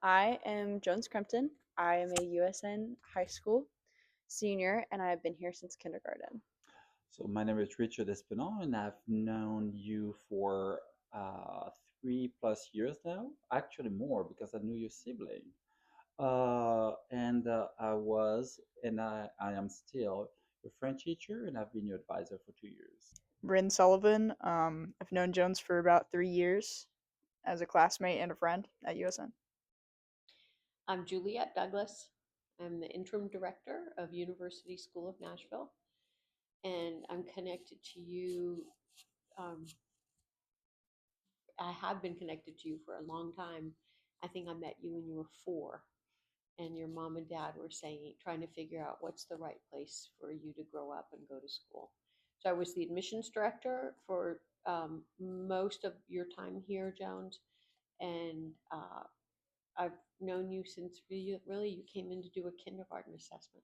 I am Jones Crumpton. I am a USN high school senior and I've been here since kindergarten. So my name is Richard Espinal, and I've known you for 3+ years now. Actually, more because I knew your sibling. And I was, and I am still your French teacher, and I've been your advisor for 2 years. Bryn Sullivan. I've known Jones for about 3 years as a classmate and a friend at USN. I'm Juliet Douglas. I'm the interim director of University School of Nashville, and I'm connected to you. Um, I have been connected to you for a long time. I think I met you when you were 4, and your mom and dad were trying to figure out what's the right place for you to grow up and go to school. So I was the admissions director for most of your time here, Jones, and I've known you since really you came in to do a kindergarten assessment.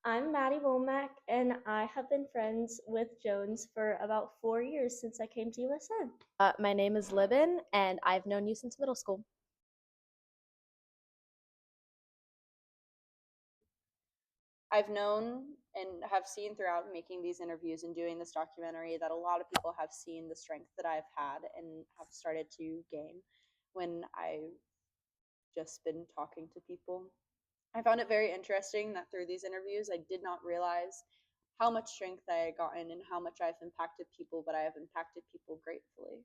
I'm Maddie Womack, and I have been friends with Jones for about 4 years since I came to USN. My name is Libin, and I've known you since middle school. I've known and have seen throughout making these interviews and doing this documentary that a lot of people have seen the strength that I've had and have started to gain when I've just been talking to people. I found it very interesting that through these interviews, I did not realize how much strength I had gotten and how much I've impacted people, but I have impacted people gratefully.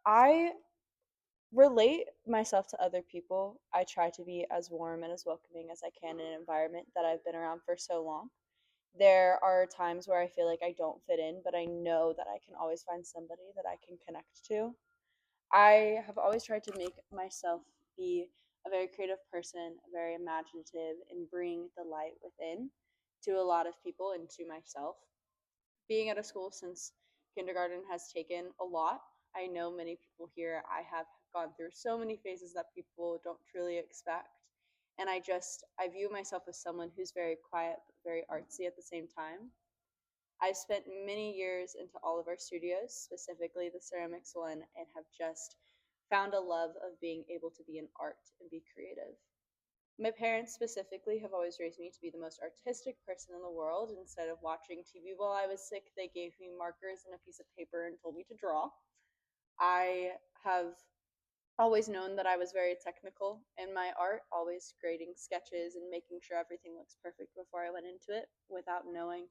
I relate myself to other people. I try to be as warm and as welcoming as I can in an environment that I've been around for so long. There are times where I feel like I don't fit in, but I know that I can always find somebody that I can connect to. I have always tried to make myself be a very creative person, very imaginative, and bring the light within to a lot of people and to myself. Being at a school since kindergarten has taken a lot. I know many people here. I have gone through so many phases that people don't truly expect. And I view myself as someone who's very quiet, but very artsy at the same time. I've spent many years into all of our studios, specifically the ceramics one, and have just found a love of being able to be in art and be creative. My parents specifically have always raised me to be the most artistic person in the world. Instead of watching TV while I was sick, they gave me markers and a piece of paper and told me to draw. I have always known that I was very technical in my art, always grading sketches and making sure everything looks perfect before I went into it without knowing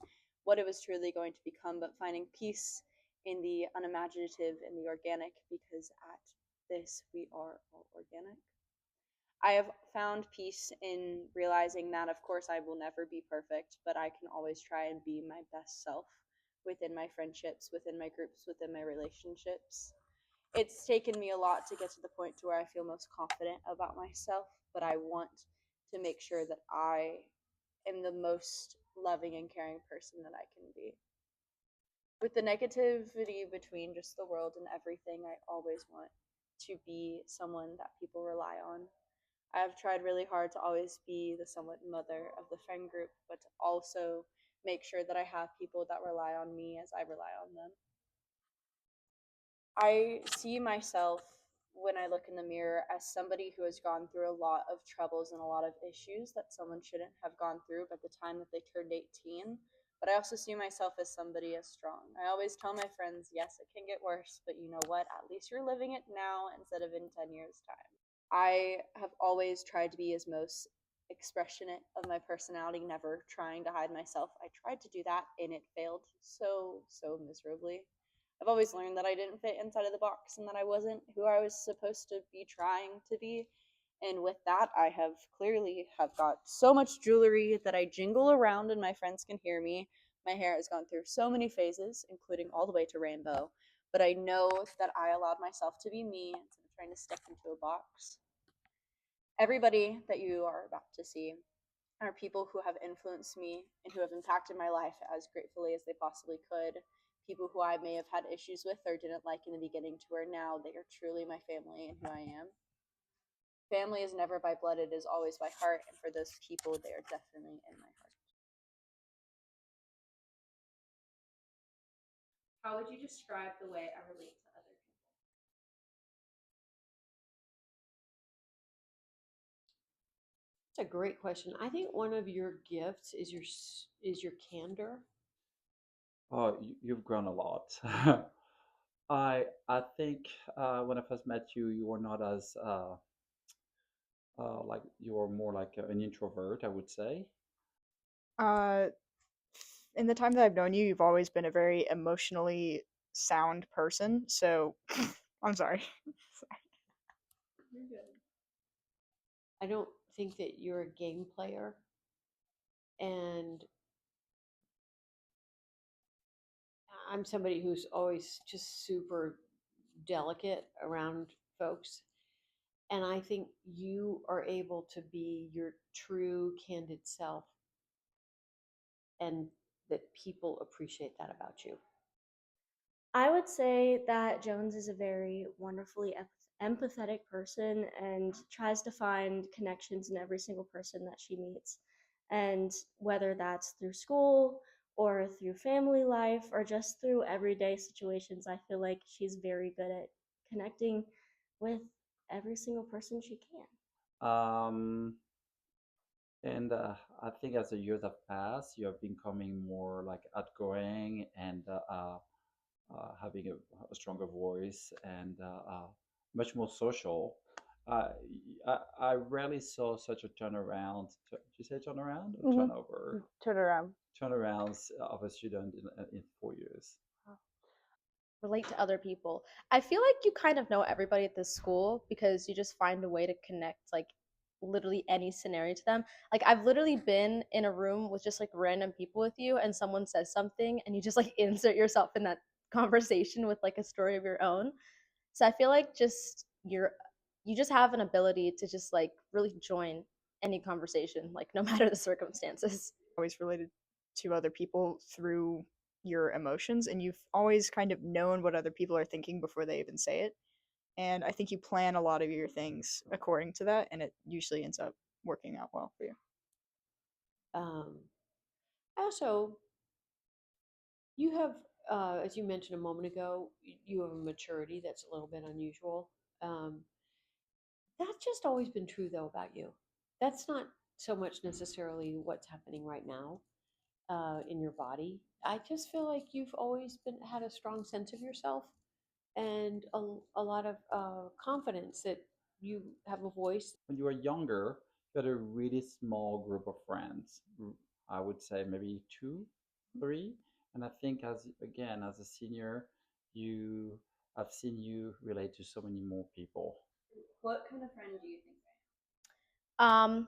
what it was truly going to become, but finding peace in the unimaginative and the organic because at this we are all organic. I have found peace in realizing that, of course, I will never be perfect, but I can always try and be my best self within my friendships, within my groups, within my relationships. It's taken me a lot to get to the point to where I feel most confident about myself, but I want to make sure that I am the most loving and caring person that I can be. With the negativity between just the world and everything, I always want to be someone that people rely on. I have tried really hard to always be the somewhat mother of the friend group, but to also make sure that I have people that rely on me as I rely on them. I see myself when I look in the mirror as somebody who has gone through a lot of troubles and a lot of issues that someone shouldn't have gone through by the time that they turned 18. But I also see myself as somebody as strong. I always tell my friends, yes, it can get worse, but you know what? At least you're living it now instead of in 10 years' time. I have always tried to be as most expressionate of my personality, never trying to hide myself. I tried to do that and it failed so miserably. I've always learned that I didn't fit inside of the box and that I wasn't who I was supposed to be trying to be. And with that, I have clearly have got so much jewelry that I jingle around and my friends can hear me. My hair has gone through so many phases, including all the way to rainbow. But I know that I allowed myself to be me instead of trying to stick into a box. Everybody that you are about to see are people who have influenced me and who have impacted my life as gratefully as they possibly could. People who I may have had issues with or didn't like in the beginning to where now they are truly my family and who I am. Family is never by blood, it is always by heart, and for those people, they are definitely in my heart. How would you describe the way I relate to other people? That's a great question. I think one of your gifts is your candor. Oh, you've grown a lot. I think when I first met you, you were not as like you were more like an introvert, I would say. Uh, in the time that I've known you, you've always been a very emotionally sound person. So, I'm sorry. I don't think that you're a game player, and I'm somebody who's always just super delicate around folks. And I think you are able to be your true, candid self, and that people appreciate that about you. I would say that Jones is a very wonderfully empathetic person and tries to find connections in every single person that she meets. And whether that's through school or through family life or just through everyday situations, I feel like she's very good at connecting with every single person she can. Um, and I think as the years have passed, you have becoming more like outgoing and having a stronger voice and much more social. Uh, I rarely saw such a turnaround. Did you say turnaround or Hmm. turnover? Turn around. Turnarounds of a student in 4 years. Relate to other people. I feel like you kind of know everybody at this school because you just find a way to connect like literally any scenario to them. Like I've literally been in a room with just like random people with you and someone says something and you just like insert yourself in that conversation with like a story of your own. So I feel like you just have an ability to just like really join any conversation like no matter the circumstances. Always related to other people through your emotions, and you've always kind of known what other people are thinking before they even say it. And I think you plan a lot of your things according to that, and it usually ends up working out well for you. Um, Also, you have, as you mentioned a moment ago, you have a maturity that's a little bit unusual. Um, that's just always been true, though, about you. That's not so much necessarily what's happening right now in your body. I just feel like you've always been had a strong sense of yourself and a lot of confidence that you have a voice. When you were younger, you had a really small group of friends. I would say maybe two, three. And I think as again as a senior, you I've seen you relate to so many more people. What kind of friend do you think Um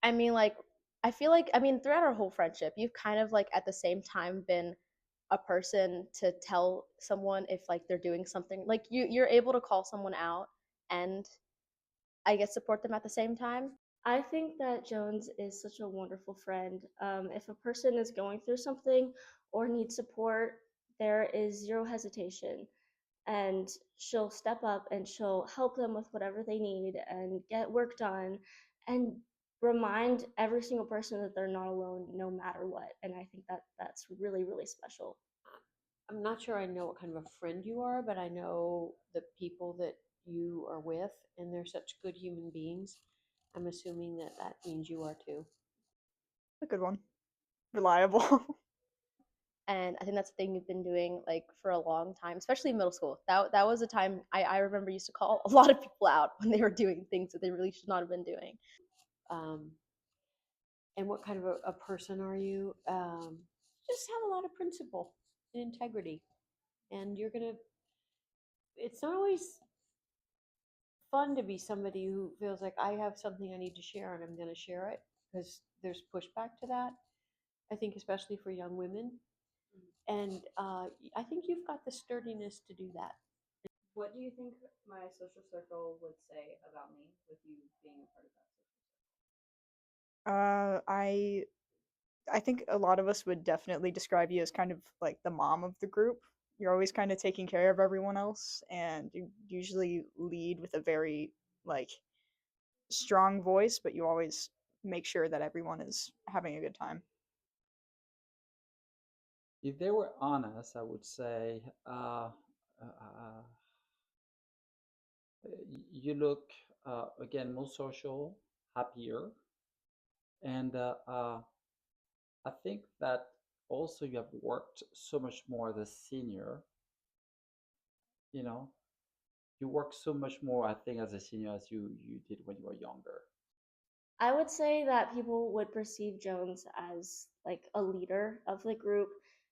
I mean, like, I feel like, I mean, throughout our whole friendship, you've kind of like at the same time been a person to tell someone if like they're doing something. Like you're able to call someone out and I guess support them at the same time. I think that Jones is such a wonderful friend. If a person is going through something or needs support, there is zero hesitation. And she'll step up and she'll help them with whatever they need and get work done and remind every single person that they're not alone no matter what. And I think that that's really, really special. I'm not sure I know what kind of a friend you are, but I know the people that you are with, and they're such good human beings. I'm assuming that that means you are too. A good one. Reliable. And I think that's the thing you've been doing like for a long time, especially in middle school. That was a time I remember used to call a lot of people out when they were doing things that they really should not have been doing. Um, and what kind of a person are you? Just have a lot of principle and integrity, and you're gonna. It's not always fun to be somebody who feels like I have something I need to share and I'm going to share it because there's pushback to that. I think especially for young women, and I think you've got the sturdiness to do that. What do you think my social circle would say about me with you being a part of that social uh, I I think a lot of us would definitely describe you as kind of like the mom of the group. You're always kind of taking care of everyone else, and you usually lead with a very like strong voice, but you always make sure that everyone is having a good time. If they were honest, I would say you look again more social, happier. And I think that also you have worked so much more as a senior, you know, you work so much more, I think, as a senior as you did when you were younger. I would say that people would perceive Jones as like a leader of the group.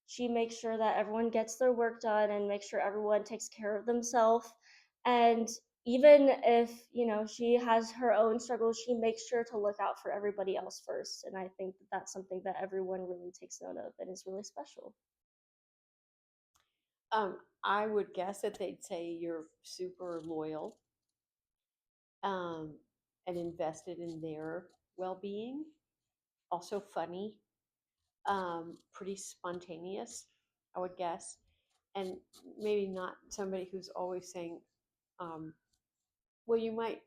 She makes sure that everyone gets their work done and makes sure everyone takes care of themselves. And even if, she has her own struggles, she makes sure to look out for everybody else first. And I think that that's something that everyone really takes note of and is really special. I would guess that they'd say you're super loyal, um, and invested in their well-being. Also funny, pretty spontaneous, I would guess, and maybe not somebody who's always saying, um, well, you might,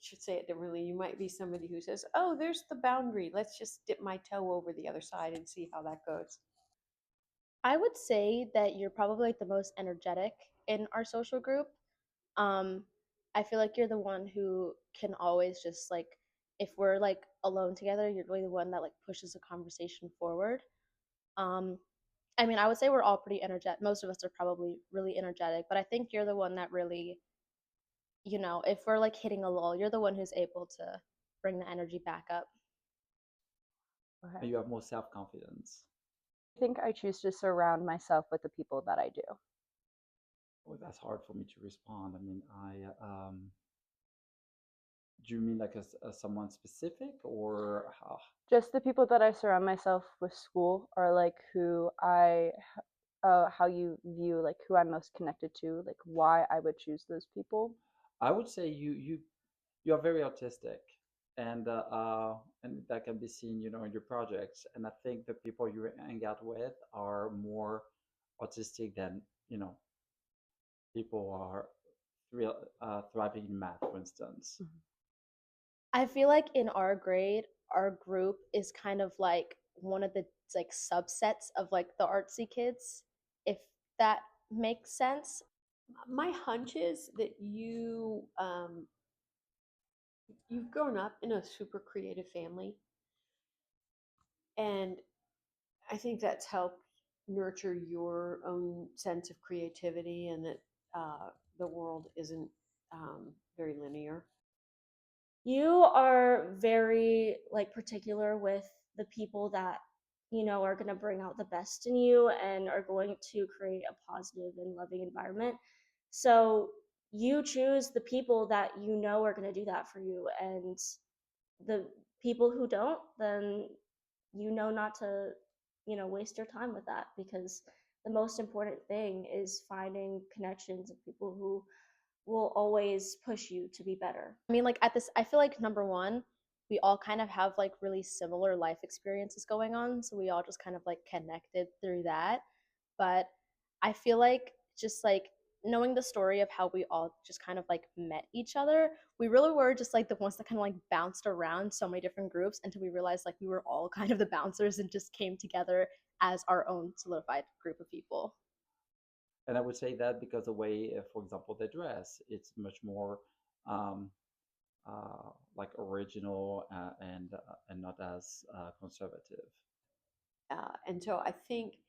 should say it differently. You might be somebody who says, oh, there's the boundary. Let's just dip my toe over the other side and see how that goes. I would say that you're probably like the most energetic in our social group. Um, I feel like you're the one who can always just like, if we're like alone together, you're really the one that like pushes the conversation forward. Um, I mean, I would say we're all pretty energetic. Most of us are probably really energetic, but I think you're the one that really, if we're like hitting a lull, you're the one who's able to bring the energy back up. And you have more self-confidence. I think I choose to surround myself with the people that I do. Well, that's hard for me to respond. I mean, do you mean like as someone specific or how? Just the people that I surround myself with school are like how you view like who I'm most connected to, like why I would choose those people. I would say you are very artistic, and that can be seen, in your projects. And I think the people you hang out with are more artistic than people are thriving in math, for instance. I feel like in our grade, our group is kind of like one of the like subsets of like the artsy kids, if that makes sense. My hunch is that you've grown up in a super creative family, and I think that's helped nurture your own sense of creativity, and that the world isn't very linear. You are very like particular with the people that are going to bring out the best in you and are going to create a positive and loving environment. So you choose the people that are going to do that for you, and the people who don't, then not to waste your time with that, because the most important thing is finding connections of people who will always push you to be better. I mean, like at this, I feel like number one, we all kind of have like really similar life experiences going on. So we all just kind of like connected through that. But I feel like just like knowing the story of how we all just kind of like met each other, we really were just like the ones that kind of like bounced around so many different groups until we realized like we were all kind of the bouncers and just came together as our own solidified group of people. And I would say that because the way, for example, they dress, it's much more um, like original, and not as conservative. And so I think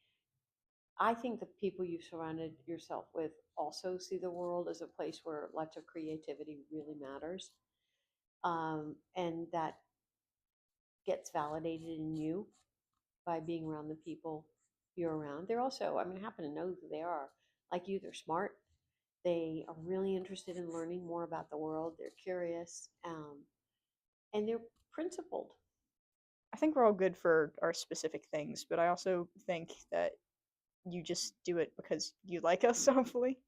the people you've surrounded yourself with also see the world as a place where lots of creativity really matters, and that gets validated in you by being around the people you're around. They're also, I mean, I happen to know who they are. Like you, they're smart. They are really interested in learning more about the world. They're curious, and they're principled. I think we're all good for our specific things, but I also think that you just do it because you like us, hopefully.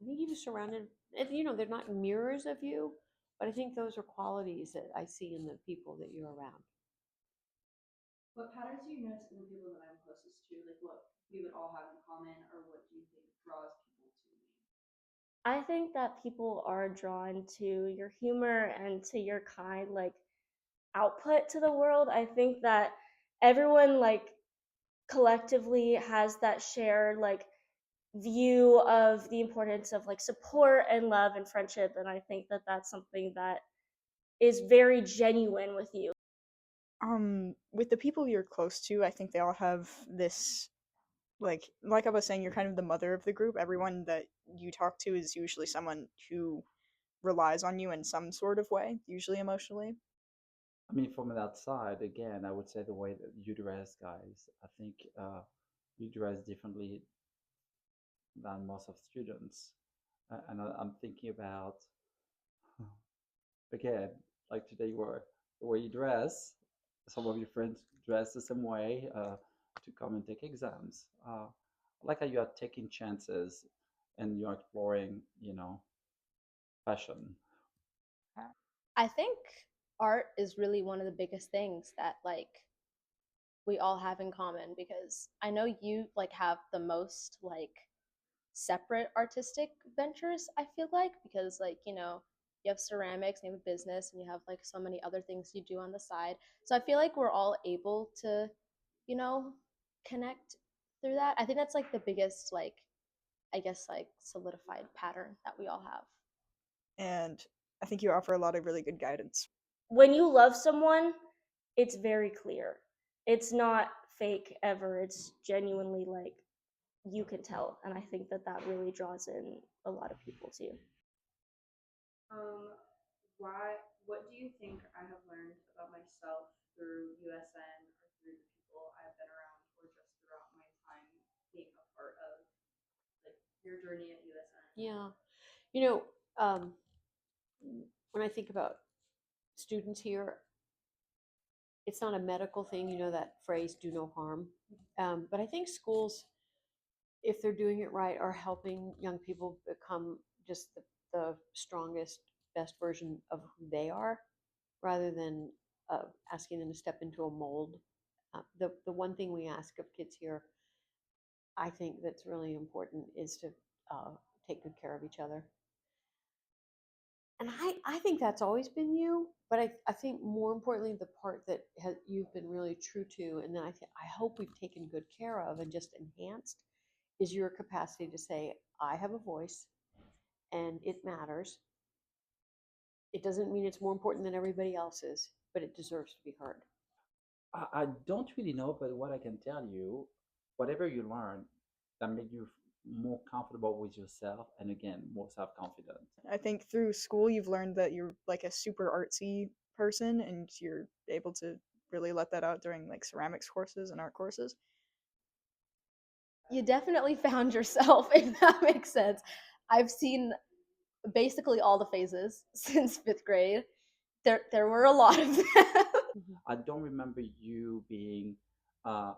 I think you've surrounded, they're not mirrors of you, but I think those are qualities that I see in the people that you're around. What patterns do you notice in the people that I'm closest to? Like what we would all have in common, or what do you think draws people to me? I think that people are drawn to your humor and to your kind like output to the world. I think that everyone like collectively has that shared like view of the importance of like support and love and friendship, and I think that that's something that is very genuine with you. With the people you're close to, I think they all have this, like I was saying, you're kind of the mother of the group. Everyone that you talk to is usually someone who relies on you in some sort of way, usually emotionally. I mean, from that side, again, I would say the way that you dress, guys, I think you dress differently than most of students. And I'm thinking about, again, like today, the way you dress. Some of your friends dress the same way to come and take exams. I like how you are taking chances and you're exploring, fashion. I think art is really one of the biggest things that like we all have in common because I know you like have the most like separate artistic ventures, I feel like, because like, you have ceramics, and you have a business, and you have like so many other things you do on the side. So I feel like we're all able to, you know, connect through that. I think that's like the biggest like I guess like solidified pattern that we all have. And I think you offer a lot of really good guidance. When you love someone, it's very clear. It's not fake ever. It's genuinely like you can tell, and I think that that really draws in a lot of people to you. Um, why? What do you think I have learned about myself through USN or through the people I've been around, or just throughout my time being a part of like your journey at USN? Yeah. You know, um, when I think about students here, it's not a medical thing, that phrase, do no harm. But I think schools, if they're doing it right, are helping young people become just the strongest, best version of who they are rather than asking them to step into a mold. The one thing we ask of kids here, I think that's really important, is to uh, take good care of each other. And I think that's always been you, but I think more importantly, the part that you've been really true to, and then I hope we've taken good care of and just enhanced, is your capacity to say, I have a voice and it matters. It doesn't mean it's more important than everybody else's, but it deserves to be heard. I don't really know, but what I can tell you, whatever you learn, that make you more comfortable with yourself, and again, more self-confident. I think through school you've learned that you're like a super artsy person and you're able to really let that out during like ceramics courses and art courses. You definitely found yourself, if that makes sense. I've seen basically all the phases since 5th grade. There were a lot of them. I don't remember you being uh,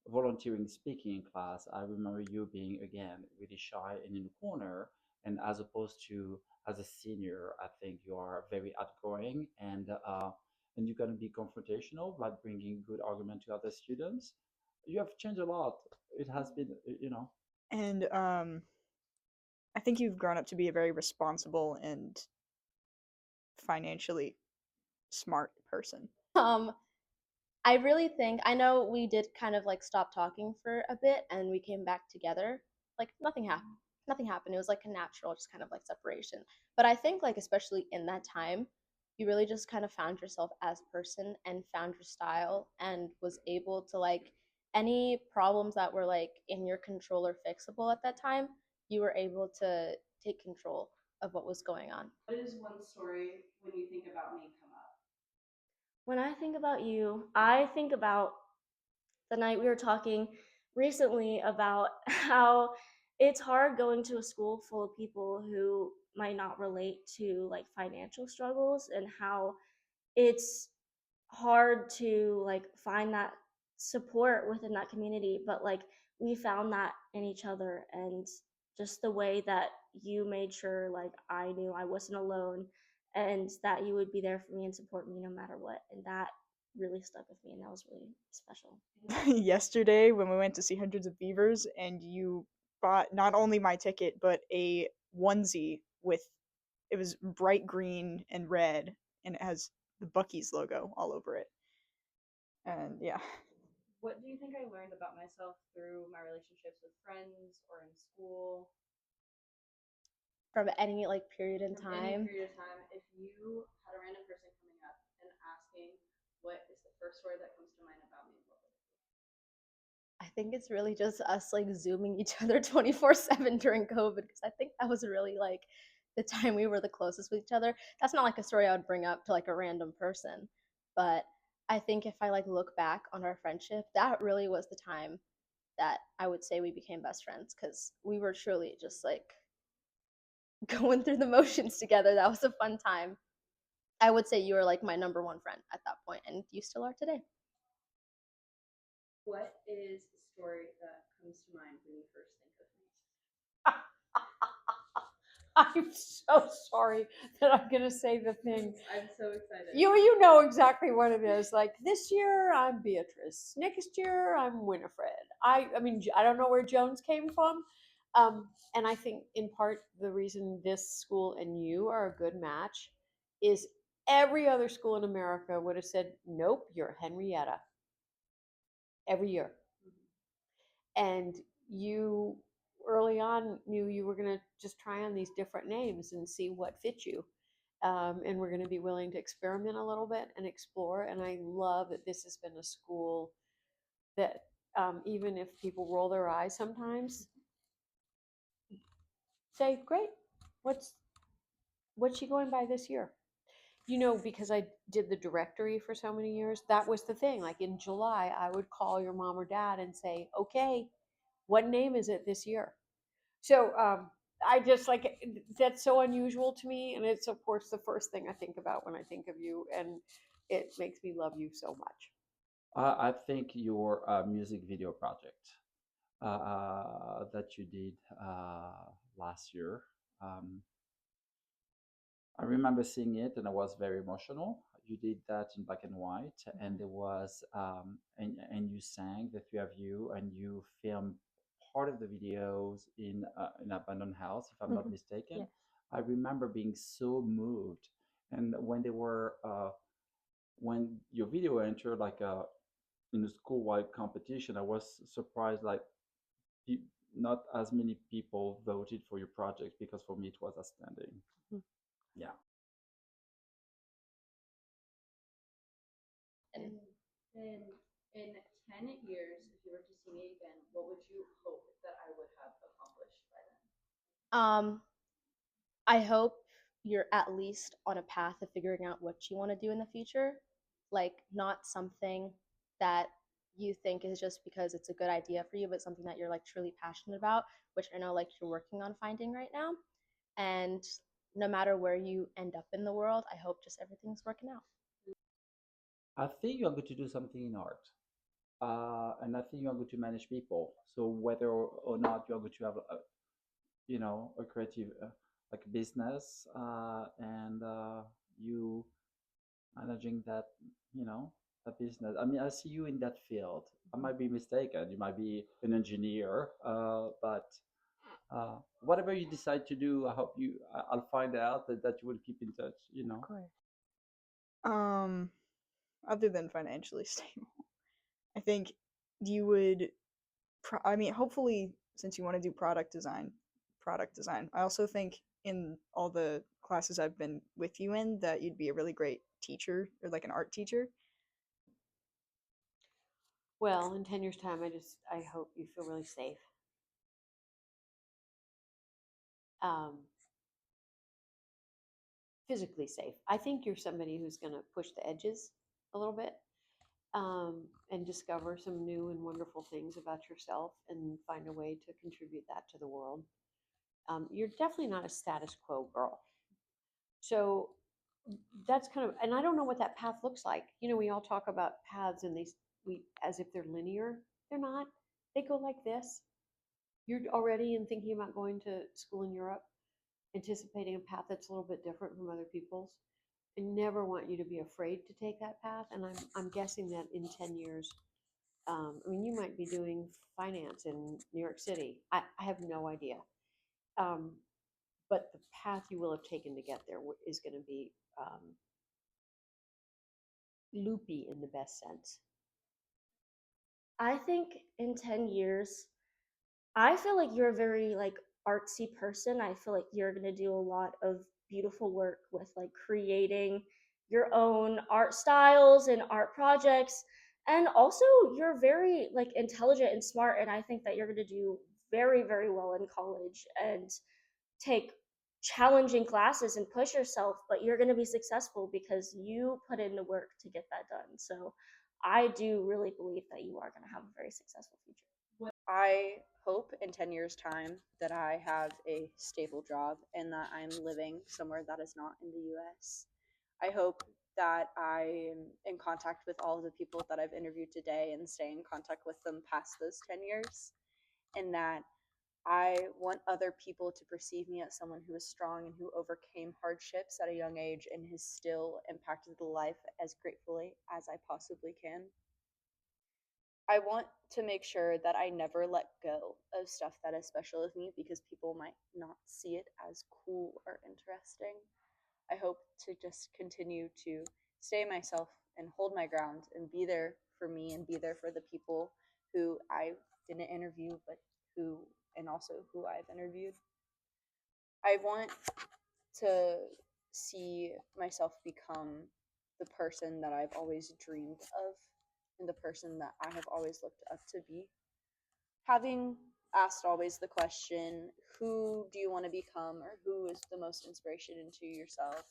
volunteering speaking in class. I remember you being again really shy and in the corner. And as opposed to as a senior, I think you are very outgoing and you're going to be confrontational by bringing good argument to other students. You have changed a lot. It has been, And I think you've grown up to be a very responsible and financially smart person. um I really think I know we did kind of like stop talking for a bit and we came back together. Like nothing happened. Nothing happened. It was like a natural just kind of like separation. But I think like especially in that time, you really just kind of found yourself as a person and found your style and was able to like any problems that were like in your control or fixable at that time, you were able to take control of what was going on. What is one story when you think about me come up? When I think about you, I think about the night we were talking recently about how it's hard going to a school full of people who might not relate to like financial struggles, and how it's hard to like find that support within that community, but like we found that in each other, and just the way that you made sure like I knew I wasn't alone and that you would be there for me and support me no matter what, and that really stuck with me, and that was really special. Yesterday when we went to see Hundreds of Beavers and you bought not only my ticket but a onesie with, it was bright green and red and it has the Bucky's logo all over it. And yeah. What do you think I learned about myself through my relationships with friends or in school? from any like period in From any time. period of time, if you had a random person coming up and asking, what is the first story that comes to mind about me, what would it I think it's really just us like zooming each other 24/7 during COVID because I think that was really like the time we were the closest with each other. That's not like a story I would bring up to like a random person, but I think if I like look back on our friendship, that really was the time that I would say we became best friends because we were truly just like going through the motions together. That was a fun time. I would say you were like my number one friend at that point, and you still are today. What is the story that comes to mind when you first think of me? I'm so sorry that I'm gonna say the thing. I'm so excited. You know exactly what it is. Like this year I'm Beatrice. Next year I'm Winifred. I mean I don't know where Jones came from. And I think in part the reason this school and you are a good match is every other school in America would have said, nope, you're Henrietta every year. And you early on knew you were going to just try on these different names and see what fit you. And we're going to be willing to experiment a little bit and explore. And I love that this has been a school that even if people roll their eyes sometimes, say, great, what's she going by this year? You know, because I did the directory for so many years, that was the thing. Like in July, I would call your mom or dad and say, okay, what name is it this year? So I just like that's so unusual to me, and it's of course the first thing I think about when I think of you, and it makes me love you so much. I think your music video project that you did last year. Um, I remember seeing it and I was very emotional. You did that in black and white, and there was and you sang, the three of you, and you filmed part of the videos in an abandoned house, if I'm not mistaken. Yeah. I remember being so moved, and when your video entered like in a school-wide competition, I was surprised like not as many people voted for your project because for me it was outstanding. Yeah. And then in 10 years, if you were to see me again, what would you hope that I would have accomplished by then? I hope you're at least on a path of figuring out what you want to do in the future, like not something that you think is just because it's a good idea for you, but something that you're like truly passionate about, which I know like you're working on finding right now. And no matter where you end up in the world, I hope just everything's working out. I think you're going to do something in art. And I think you're going to manage people. So whether or not you're going to have a creative like business and you managing that, you know, a business. I mean, I see you in that field. I might be mistaken. You might be an engineer, but whatever you decide to do, I hope I'll find out that you will keep in touch. You know. Of course. Other than financially stable, I think you would. I mean, hopefully, since you want to do product design. I also think in all the classes I've been with you in that you'd be a really great teacher or like an art teacher. Well, in 10 years' time, I hope you feel really safe. Um, physically safe. I think you're somebody who's going to push the edges a little bit and discover some new and wonderful things about yourself and find a way to contribute that to the world. You're definitely not a status quo girl. So that's kind of, and I don't know what that path looks like. You know, we all talk about paths and we as if they're linear. They're not. They go like this. You're already in thinking about going to school in Europe, anticipating a path that's a little bit different from other people's. I never want you to be afraid to take that path, and I'm guessing that in 10 years, I mean, you might be doing finance in New York City. I have no idea. Um, but the path you will have taken to get there is going to be loopy in the best sense. I think in 10 years, I feel like you're a very like artsy person, I feel like you're going to do a lot of beautiful work with like creating your own art styles and art projects. And also, you're very like intelligent and smart, and I think that you're going to do very, very well in college and take challenging classes and push yourself, but you're going to be successful because you put in the work to get that done. So I do really believe that you are going to have a very successful future. I hope in 10 years' time that I have a stable job and that I'm living somewhere that is not in the US. I hope that I am in contact with all of the people that I've interviewed today and stay in contact with them past those 10 years, and that I want other people to perceive me as someone who is strong and who overcame hardships at a young age and has still impacted the life as gratefully as I possibly can. I want to make sure that I never let go of stuff that is special with me because people might not see it as cool or interesting. I hope to just continue to stay myself and hold my ground and be there for me and be there for the people who I didn't interview, but who, and also who I've interviewed. I want to see myself become the person that I've always dreamed of and the person that I have always looked up to be. Having asked always the question, who do you want to become or who is the most inspiration into yourself?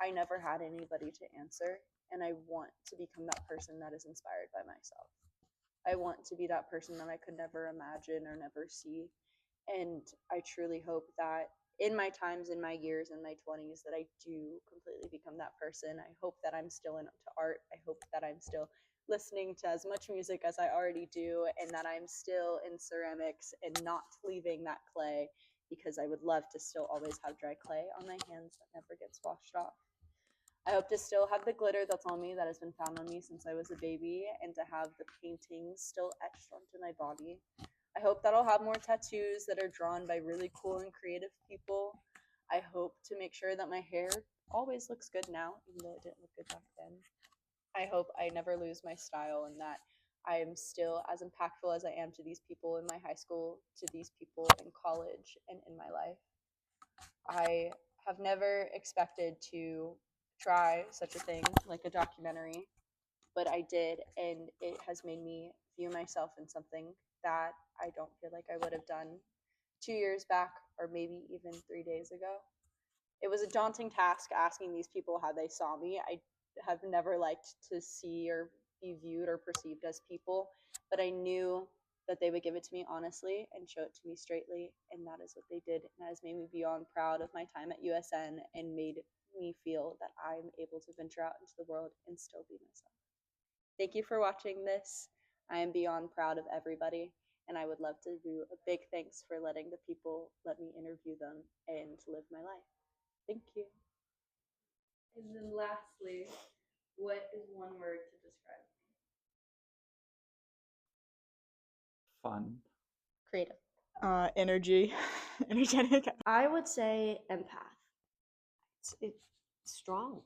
I never had anybody to answer, and I want to become that person that is inspired by myself. I want to be that person that I could never imagine or never see. And I truly hope that in my times, in my years, in my 20s, that I do completely become that person. I hope that I'm still into art. I hope that I'm still listening to as much music as I already do, and that I'm still in ceramics and not leaving that clay, because I would love to still always have dry clay on my hands that never gets washed off. I hope to still have the glitter that's on me that has been found on me since I was a baby, and to have the paintings still etched onto my body. I hope that I'll have more tattoos that are drawn by really cool and creative people. I hope to make sure that my hair always looks good now, even though it didn't look good back then. I hope I never lose my style and that I am still as impactful as I am to these people in my high school, to these people in college, and in my life. I have never expected to try such a thing like a documentary, but I did, and it has made me view myself in something that I don't feel like I would have done 2 years back or maybe even 3 days ago. It was a daunting task asking these people how they saw me. I have never liked to see or be viewed or perceived as people, but I knew that they would give it to me honestly and show it to me straightly, and that is what they did. And that has made me beyond proud of my time at USN and made me feel that I'm able to venture out into the world and still be myself. Thank you for watching this. I am beyond proud of everybody, and I would love to do a big thanks for letting the people let me interview them and live my life. Thank you. And then lastly, what is one word to describe Fun. Creative. Energy, energetic. I would say empath. It's strong.